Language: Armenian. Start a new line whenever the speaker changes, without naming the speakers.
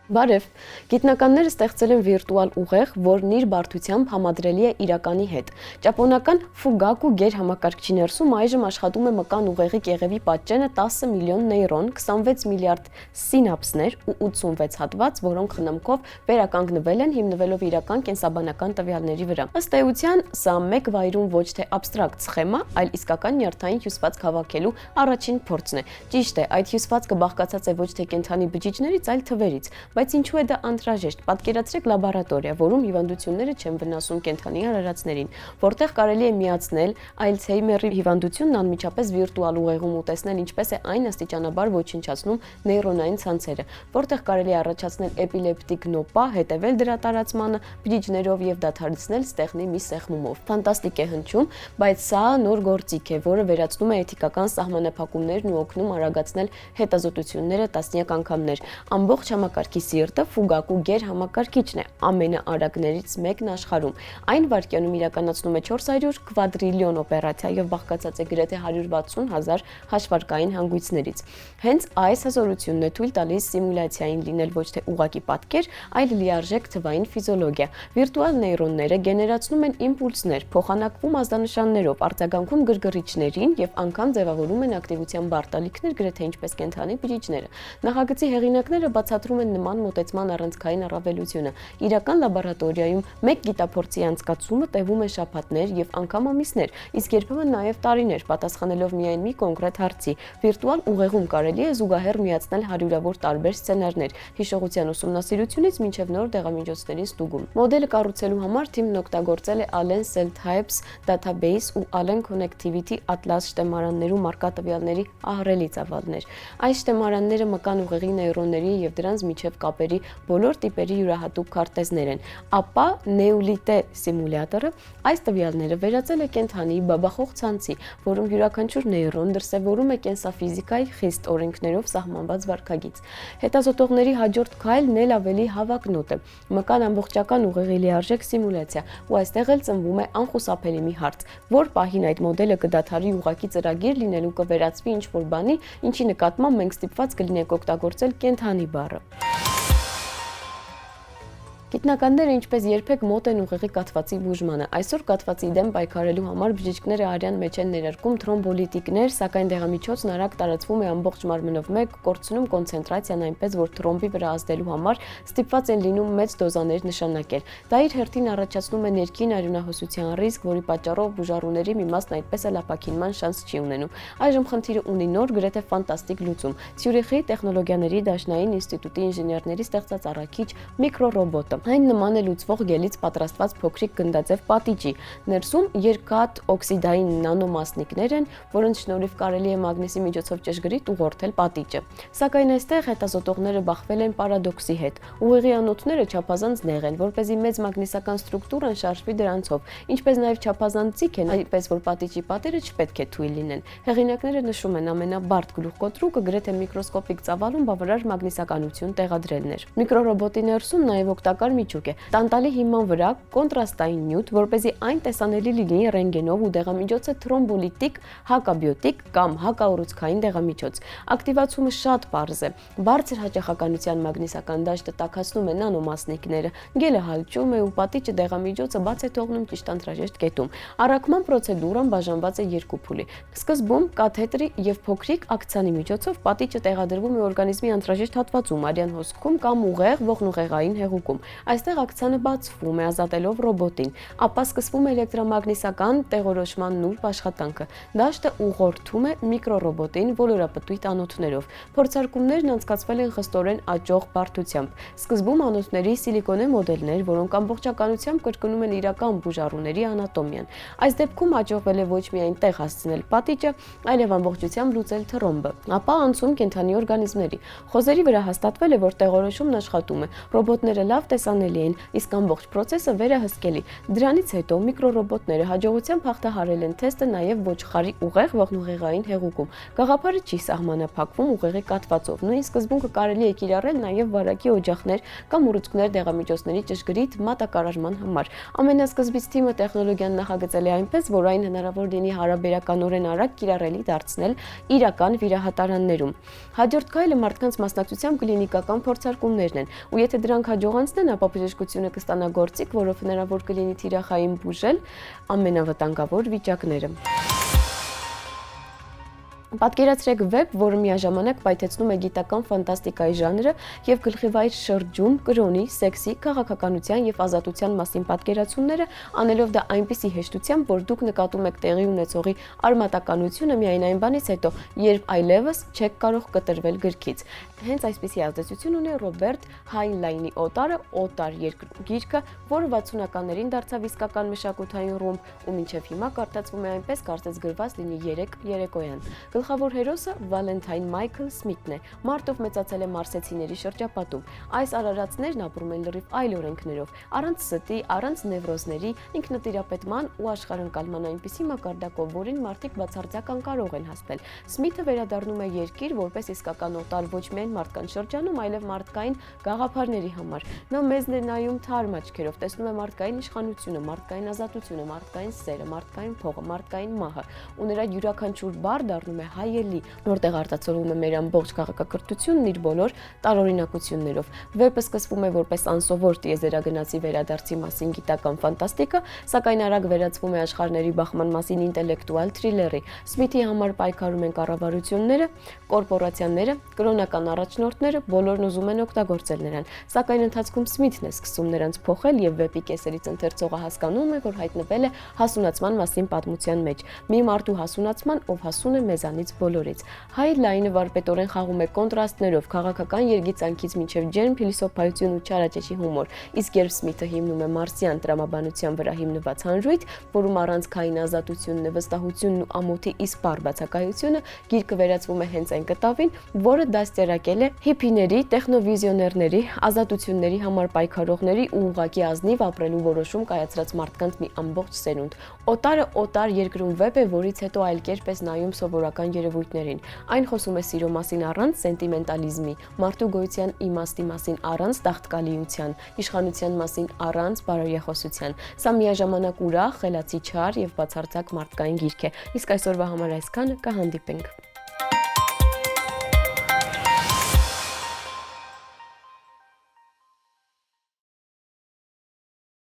Բարև, գիտնականները ստեղծել են վիրտուալ ուղեղ, որն իր բարդությամբ համադրելի է իրականի հետ։ Ճապոնական Fugaku գերհամակարգչի ներսում այժմ աշխատում է մկան ուղեղի կեղևի պատճենը 10 միլիոն նեյրոն, 26 միլիարդ սինապսներ ու 86 հատված, որոնք խնամքով վերականգնվել են հիմնվելով իրական կենսաբանական տվյալների վրա։ Ըստ էության, սա մեկ վայրում ոչ թե աբստրակտ սխեմա, այլ իսկական նյարդային հյուսվածք հավաքելու առաջին փորձն է։ Ճիշտ է, այդ հյուսվածքը բաղկացած է ոչ թե կենդանի բջիջներից, այլ թվերից։ Բայց ինչու է դա անհրաժեշտ։ Պատկերացրեք լաբորատորիա, որում հիվանդությունները չեն վնասում կենդանի արարածներին, որտեղ կարելի է միացնել Ալցհեյմերի հիվանդությունն անմիջապես վիրտուալ ուղեղում ու տեսնել ինչպես է այն աստիճանաբար ոչնչացնում նեյրոնային ցանցերը, որտեղ կարելի է առաջացնել էպիլեպտիկ նոպա, հետևել դրա տարածմանը բջիջներով եւ դադարեցնել ստեղնի մի սեղմումով։ Ֆանտաստիկ է հնչում, բայց սա նոր գործիք է, որը վերացնում է էթիկական սահմանափակումներն ու օգնում արագացնել հետազոտությունները տասնյակ անգամներ։ Ամբողջ համակարգի սիրտը Fugaku գերհամակարգիչն է, ամենաարագներից մեկն աշխարհում։ Այն վայրկյանում իրականացնում է 400 կվադրիլիոն օպերացիա եւ բաղկացած է գրեթե 160,000 հաշվարկային հանգույցներից։ Հենց այս հզորությունն է թույլ տալիս սիմուլյացիային լինել ոչ թե ուղղակի պատկեր, այլ լիարժեք թվային ֆիզիոլոգիա։ Վիրտուալ նեյրոնները գեներացնում են իմպուլսներ, փոխանակվում ազդանշաններով, արձագանքում գրգռիչներին եւ անգամ ձևավորում են ակտիվության բարտալիքներ, գրեթե ինչպես կենդանի բջիջները։ Նախագծի հեղինակները բացատրում են նման մոտեցման առանցքային առավելությունը։ Իրական լաբորատորիայում մեկ գիտափորձի անցկացումը տևում է շաբաթներ եւ անգամ ամիսներ, իսկ երբեմն նաեւ տարիներ, պատասխանելով միայն մի կոնկրետ հարցի։ Վիրտուալ ուղեղում կարելի է զուգահեռ միացնել հարյուրավոր տարբեր սցենարներ՝ հիշողության ուսումնասիրությունից մինչև նոր դեղամիջոցների ստուգում։ Մոդելը կառուցելու համար թիմն օգտագործել է Allen Cell Types Database ու Allen Connectivity Atlas շտեմարաններում առկա տվյալների ահռելի ծավալներ։ Այս շտեմարանները մկան ուղեղի նեյրոնների եւ դրանց միջև կապերի բոլոր տիպերի յուրահատուկ քարտեզներ են, ապա Neulite սիմուլյատորը այս տվյալները վերածել է կենդանի բաբախող ցանցի, որում յուրաքանչյուր նեյրոն դրսևորում է կենսաֆիզիկայի խիստ օրենքներով սահմանված վարքագիծ։ Հետազոտողների հաջորդ քայլն էլ ավելի հավակնոտ է։ Մկան ամբողջական ուղեղի լիարժեք սիմուլյացիա, ու այստեղ էլ ծնվում է անխուսափելի մի հարց, որ պահին այդ մոդելը կդադարի ուղղակի ծրագիր լինելու կվերածվի ինչ-որ բանի, ինչի նկատմամբ մենք ստիպված կլինենք օգտագործել կենդանի բառը։ Գիտնականները ինչպես երբեք մոտ են ուղեղի կաթվածի բուժմանը։ Այսօր կաթվածի դեմ պայքարելու համար բժիշկները արյան մեջ են ներարկում թրոմբոլիտիկներ, սակայն դեղամիջոցն արագ տարածվում է ամբողջ մարմնով մեկ, կորցնում կոնցենտրացիան այնպես, որ թրոմբի վրա ազդելու համար ստիպված են լինում մեծ դոզաներ նշանակել։ Դա իր հերթին առաջացնում է ներքին արյունահոսության ռիսկ, որի պատճառով բուժառուների մի մասն այդպես էլ ապաքինման շանս չի ունենում։ Այժմ խնդիրը ունի նոր, գրեթե ֆանտաստիկ լուծում։ Ցյուրիխի տեխնոլոգիաների դաշնային ինստիտուտի ինժեներների ստեղծած առաքիչ միկրոռոբոտը։ Այն նման է լուծվող գելից պատրաստված փոքրիկ գնդաձև պատիճի։ Ներսում երկաթ օքսիդային նանոմասնիկներ են, որոնց շնորհիվ կարելի է մագնիսի միջոցով ճշգրիտ ուղղորդել պատիճը։ Սակայն այստեղ հետազոտողները բախվել են պարադոքսի հետ։ Ուղեղի անոթները չափազանց նեղ են, որպեսզի մեծ մագնիսական ստրուկտուրան շարժվի դրանցով, ինչպես նաև չափազանց ծիկ են, այնպես որ պատիճի պատերը չպետք է թույլ լինեն։ Հեղինակները նշում են ամենաբարդ գլուխկոտրուկը գրեթե միկրոսկոպիկ ծավալում բավարար մագնիսականություն տեղադրելն էր։ Միկրոռոբոտի ներսում նաև օգտակար միջուկ է։ Տանտալի հիման վրա կոնտրաստային նյութ, որպեսզի այն տեսանելի լինի ռենտգենով ու դեղամիջոցը թրոմբոլիտիկ, հակաբիոտիկ կամ հակաուռուցքային դեղամիջոց։ Ակտիվացումը շատ պարզ է։ Բարձր հաճախականության մագնիսական դաշտը տաքացնում է նանոմասնիկները, գելը հալճում է ու պատիճը դեղամիջոցը բաց է թողնում ճիշտ անհրաժեշտ կետում։ Առաքման պրոցեդուրան բաժանված է երկու փուլի։ Սկզբում կաթետրի եւ փոքրիկ ակցիանի միջոցով պատիճը տեղադրվում է օրգանիզմի անհրաժեշտ հատվածում, արյան հոսքում կամ ուղեղ ողնուղեղային հեղուկում։ Այստեղ ակցիանը բացվում է, ազատելով ռոբոտին, ապա սկսվում է էլեկտրամագնիսական տեղորոշման նուրբ աշխատանքը։ Դաշտը ուղղորդում է միկրոռոբոտին ոլորապտույտ անոթներով։ Փորձարկումներն անցկացվել են խստորեն աճող բարդությամբ։ Սկզբում անոթների սիլիկոնե մոդելներ, որոնք ամբողջականությամբ կրկնում են իրական բուժառուների անատոմիան։ Այս դեպքում հաջողվել է ոչ միայն տեղ հասցնել պատիճը, այլև ամբողջությամբ լուծել թրոմբը։ Ապա անցում կենդանի օրգանիզմների։ Խոզերի վրա հաստատվել է, որ տեղորոշումն աշխատում է։ Ռոբոտները լավ տեսան հասանելի են, իսկ ամբողջ process-ը վերահսկելի։ Դրանից հետո միկրոռոբոտները հաջողությամբ հաղթահարել են թեստը նաև ոչխարի ուղեղ ողնուղեղային հեղուկում։ Գաղափարը չի սահմանափակվում ուղեղի կաթվածով։ Նույն սկզբունքը կարելի է կիրառել նաև վարակի օջախներ կամ ուռուցքներ դեղամիջոցների ճշգրիտ մատակարարման համար։ Ամենասկզբից թիմը տեխնոլոգիան նախագծել է այնպես, որ այն հնարավոր լինի հարաբերականորեն արագ կիրառելի դարձնել իրական վիրահատարաններում։ Հաջորդ քայլը մարդկանց մասնակցությամբ կլինիկական փորձարկումներն են, ու եթե դրանք հաջողանցնեն, ապա բժշկությունը կստանա գործիք, որով հնարավոր կլինի թիրախային բուժել ամենավտանգավոր վիճակները։ Պատկերացրեք վեբ, որը միաժամանակ պայթեցնում է գիտական ֆանտաստիկայի ժանրը եւ գլխիվայր շրջում կրոնի, սեքսի, քաղաքականության եւ ազատության մասին պատկերացումները, անելով դա այնպիսի հեշտությամբ, որ դուք նկատում եք տեղի ունեցողի արմատականությունը միայն այն բանից հետո, երբ այլևս չեք կարող կտրվել գրքից։ Հենց այսպիսի ազդեցություն ունի Ռոբերտ Հայնլայնի Օտարը, Օտար գիրքը, որը 60-ականներին դարձավ իսկական մշակութային ռումբ ու մինչև հիմա կարդացվում է այնպես, կարծես գրված լինի 3 երեկոյան։ Գլխավոր հերոսը Վալենթայն Մայքլ Սմիթն է, մարտով մեծացել է մարսեցիների շրջապատում։ Այս արարածներն ապրում են լրիվ այլ օրենքներով, առանց ստի, առանց նևրոզների, ինքնտիրապետման ու աշխարհընկալման այնպիսի մակարդակով, որին մարդիկ բացարձակ անկարող են հասնել։ Սմիթը վերադառնում է երկիր որպես իսկական օտար ոչ միայն մարդկանց շրջանում, այլև մարդկային գաղափարների համար։ Նա մեզն է նայում թարմ աչքերով, տեսնում է մարդկային իշխանությունը, մարդկային ազատությունը, մարդկային սերը, մարդկային փողը, մարդկային մահը, ու նրա յուրաքանչյուր բառ դառնում է հայելի, որտեղ արտացոլվում է մեր ամբողջ քաղաքակրթությունն իր բոլոր տարօրինակություններով։ Վեպը սկսվում է որպես անսովոր տիեզերագնացի վերադարձի մասին գիտական ֆանտաստիկա, սակայն արագ վերածվում է աշխարհների բախման մասին ինտելեկտուալ թրիլերի։ Սմիթի համար պայքարում են կառավարությունները, կորպորացիաները, կրոնական առաջնորդները, բոլորն ուզում են օգտագործել նրան, սակայն ընթացքում Սմիթն է սկսում նրանց փոխել եւ վեպի կեսերից ընթերցողը հասկանում է, որ հայտնվել է հասունացման մասին պատմության մեջ։ Մի մարդու հասունացման, ով հասուն է մեզանից բոլորից։ Հայնլայնը վարպետորեն խաղում է կոնտրաստներով, քաղաքական երգիծանքից մինչև ջերմ փիլիսոփայություն ու չարաճճի հումոր, իսկ երբ Սմիթը հիմնում է մարսիան տրամաբանության վրա հիմնված հանրույթ, որում առանցքային ազատությունն է, վստահությունն ու ամոթի իսպառ բացակայությունը, գիրքը վերածվում է հենց այն կտավին, որը դաստիարակել է հիփիների, տեխնովիզիոներների, ազատությունների համար պայքարողների ու ուղղակի ազնիվ ապրելու որոշում կայացրած մարդկանց մի ամբողջ սերունդ։ Օտարը օտար երկրում վեպ է, որից հետո այլ կերպ ես նայում սովորական երևույթներին։ Այն խոսում է սիրո մասին առանց սենտիմենտալիզմի, մարդու գոյության իմաստի մասին առանց տաղտկալիության, իշխանության մասին առանց բարոյախոսության։ Սա միաժամանակ ուրախ, խելացի չար եւ բացարձակ մարդկային գիրք է։ Իսկ այսօրվա համար այսքանը, կհանդիպենք։